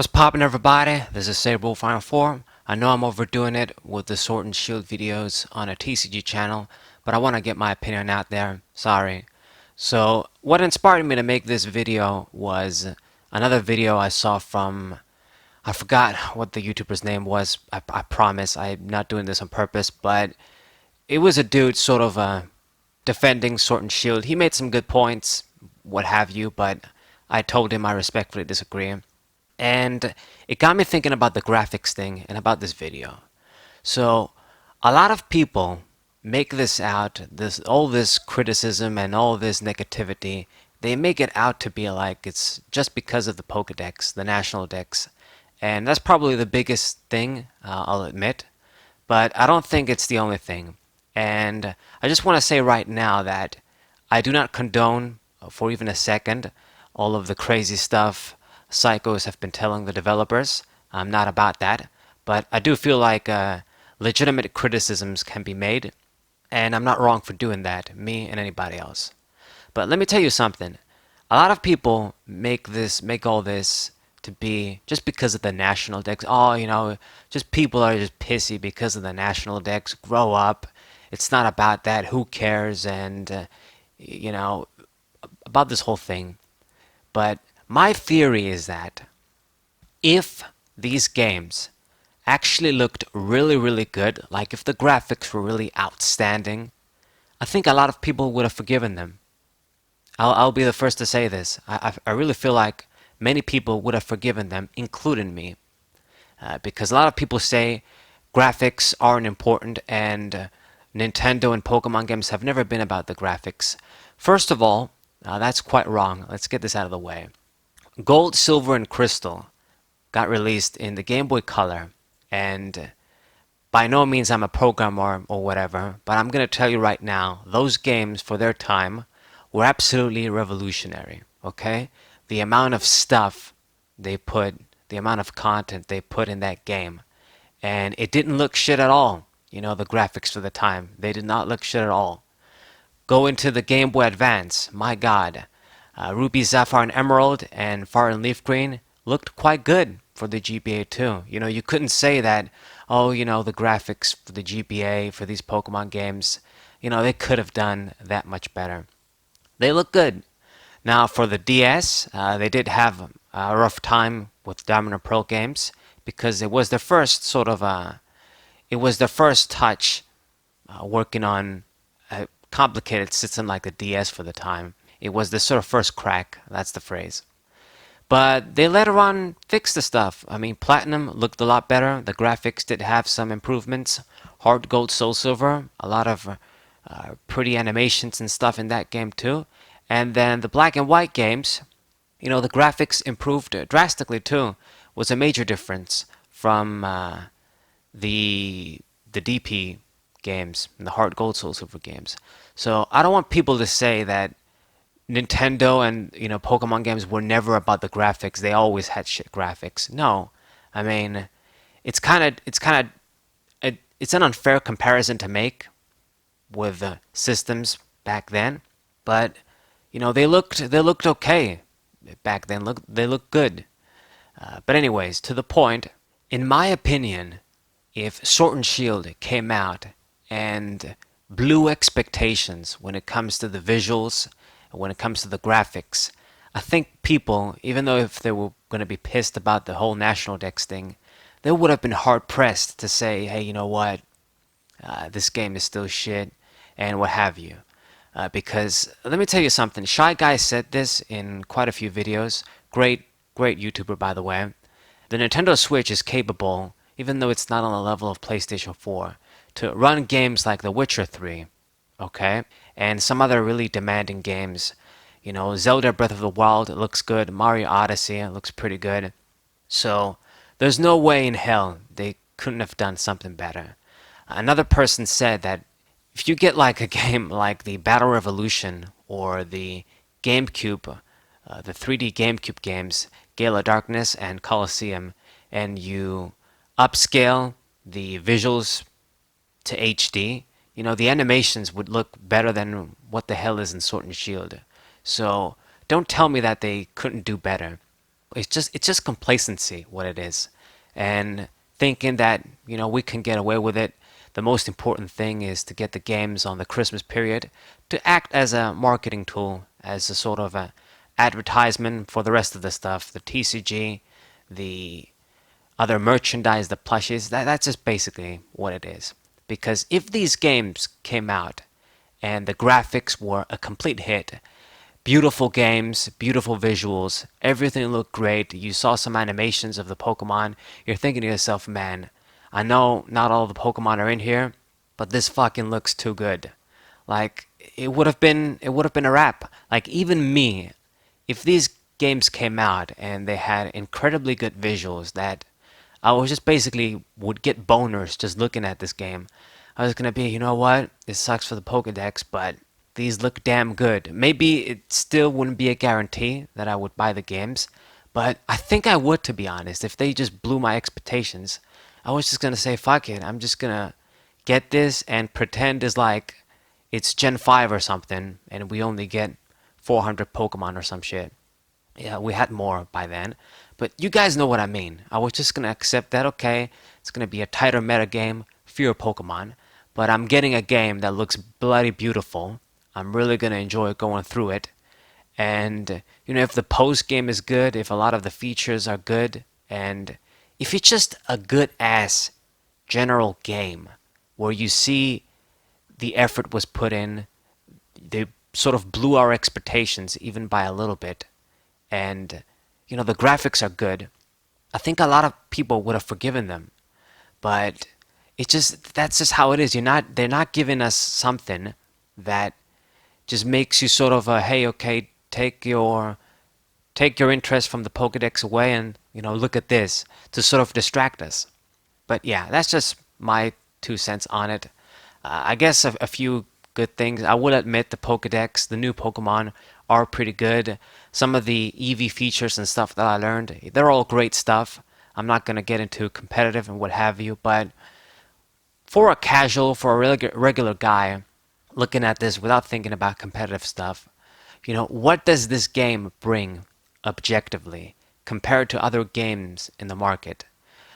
What's poppin', everybody? This is Saberwolf4. I know I'm overdoing it with the Sword and Shield videos on a TCG channel, but I want to get my opinion out there. Sorry. So, what inspired me to make this video was another video I saw from, I forgot what the YouTuber's name was. I promise I'm not doing this on purpose, but it was a dude sort of defending Sword and Shield. He made some good points, what have you, but I told him I respectfully disagree. And it got me thinking about the graphics thing and about this video. So, a lot of people make this out, all this criticism and all this negativity, they make it out to be like it's just because of the Pokedex, the national dex. And that's probably the biggest thing, I'll admit. But I don't think it's the only thing. And I just want to say right now that I do not condone, for even a second, all of the crazy stuff psychos have been telling the developers. I'm not about that, but I do feel like legitimate criticisms can be made, and I'm not wrong for doing that, me and anybody else. But let me tell you something. A lot of people make all this to be just because of the national decks. Oh, just people are just pissy because of the national decks. Grow up. It's not about that. Who cares? And about this whole thing. But my theory is that if these games actually looked really, really good, like if the graphics were really outstanding, I think a lot of people would have forgiven them. I'll be the first to say this. I really feel like many people would have forgiven them, including me. Because a lot of people say graphics aren't important and Nintendo and Pokemon games have never been about the graphics. First of all, that's quite wrong. Let's get this out of the way. Gold, Silver, and Crystal got released in the Game Boy Color, and by no means I'm a programmer or whatever, but I'm going to tell you right now, those games for their time were absolutely revolutionary, okay? The amount of stuff they put, the amount of content they put in that game, and it didn't look shit at all. The graphics for the time, they did not look shit at all. Go into the Game Boy Advance, my god. Ruby, Sapphire, and Emerald and Fire and Leaf Green looked quite good for the GBA too. You couldn't say that, oh, the graphics for the GBA, for these Pokemon games, they could have done that much better. They look good. Now for the DS, they did have a rough time with Diamond and Pearl games because it was their first it was their first touch working on a complicated system like the DS for the time. It was the sort of first crack, that's the phrase. But they later on fixed the stuff. I mean, Platinum looked a lot better. The graphics did have some improvements. Hard Gold, Soul Silver, a lot of pretty animations and stuff in that game too. And then the Black and White games, the graphics improved drastically too. Was a major difference from the DP games and the Hard Gold, Soul Silver games. So I don't want people to say that Nintendo and Pokemon games were never about the graphics. They always had shit graphics. No, I mean, it's an unfair comparison to make with the systems back then. But they looked okay back then. They looked good. But anyways, to the point. In my opinion, if Sword and Shield came out and blew expectations when it comes to the visuals, when it comes to the graphics, I think people, even though if they were going to be pissed about the whole National Dex thing, they would have been hard pressed to say, hey, you know what, this game is still shit, and what have you. Because let me tell you something, Shy Guy said this in quite a few videos. Great YouTuber, by the way. The Nintendo Switch is capable, even though it's not on the level of PlayStation 4, to run games like The Witcher 3, okay? And some other really demanding games. Zelda Breath of the Wild, it looks good. Mario Odyssey, it looks pretty good. So, there's no way in hell they couldn't have done something better. Another person said that if you get like a game like the Battle Revolution or the GameCube, the 3D GameCube games, Gale of Darkness and Colosseum, and you upscale the visuals to HD, the animations would look better than what the hell is in Sword and Shield. So don't tell me that they couldn't do better. It's just complacency what it is, and thinking that we can get away with it. The most important thing is to get the games on the Christmas period to act as a marketing tool, as a sort of a advertisement for the rest of the stuff, the TCG, the other merchandise, the plushes. That's just basically what it is. Because if these games came out and the graphics were a complete hit, beautiful games, beautiful visuals, everything looked great. You saw some animations of the Pokemon. You're thinking to yourself, man, I know not all the Pokemon are in here, but this fucking looks too good. Like it would have been a wrap. Like even me, if these games came out and they had incredibly good visuals that I was just basically would get boners just looking at this game. I was gonna be, you know what? It sucks for the Pokedex, but these look damn good. Maybe it still wouldn't be a guarantee that I would buy the games, but I think I would, to be honest. If they just blew my expectations, I was just gonna say, fuck it. I'm just gonna get this and pretend it's Gen 5 or something, and we only get 400 Pokemon or some shit. Yeah, we had more by then. But you guys know what I mean. I was just gonna accept that, okay, it's gonna be a tighter meta game, fewer Pokemon, but I'm getting a game that looks bloody beautiful. I'm really gonna enjoy going through it. And, if the post game is good, if a lot of the features are good, and if it's just a good ass general game where you see the effort was put in, they sort of blew our expectations even by a little bit, and the graphics are good, I think a lot of people would have forgiven them. But that's just how it is. They're not giving us something that just makes you sort of hey, okay, take your interest from the Pokedex away, and look at this to sort of distract us. But yeah, that's just my 2 cents on it. I guess a few good things. I will admit the Pokedex, the new Pokemon, are pretty good. Some of the EV features and stuff that I learned, they're all great stuff. I'm not going to get into competitive and what have you, but for a casual, for a regular guy looking at this without thinking about competitive stuff, what does this game bring objectively compared to other games in the market?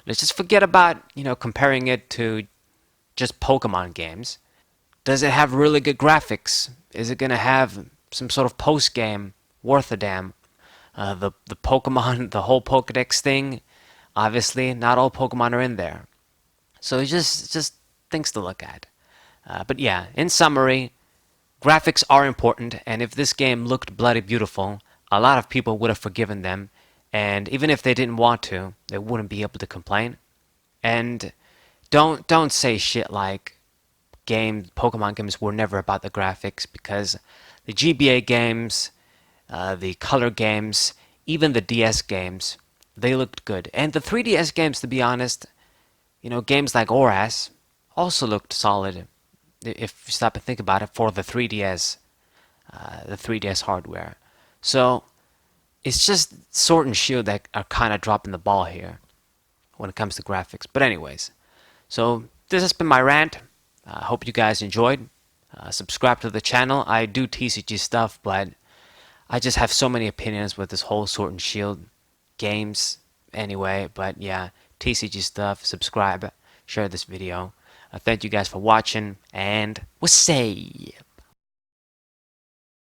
Let's just forget about, comparing it to just Pokemon games. Does it have really good graphics? Is it going to have some sort of post game worth a damn? The Pokemon, the whole Pokedex thing, obviously, not all Pokemon are in there. So it's just things to look at. But yeah, in summary, graphics are important, and if this game looked bloody beautiful, a lot of people would have forgiven them, and even if they didn't want to, they wouldn't be able to complain. And don't say shit like Pokemon games were never about the graphics, because the GBA games, the color games, even the DS games, they looked good. And the 3DS games, to be honest, games like ORAS also looked solid if you stop and think about it for the 3DS hardware. So it's just Sword and Shield that are kind of dropping the ball here when it comes to graphics. But anyways, so this has been my rant. I hope you guys enjoyed. Subscribe to the channel. I do TCG stuff, but I just have so many opinions with this whole Sword and Shield games anyway. But yeah, TCG stuff. Subscribe. Share this video. Thank you guys for watching, and we'll say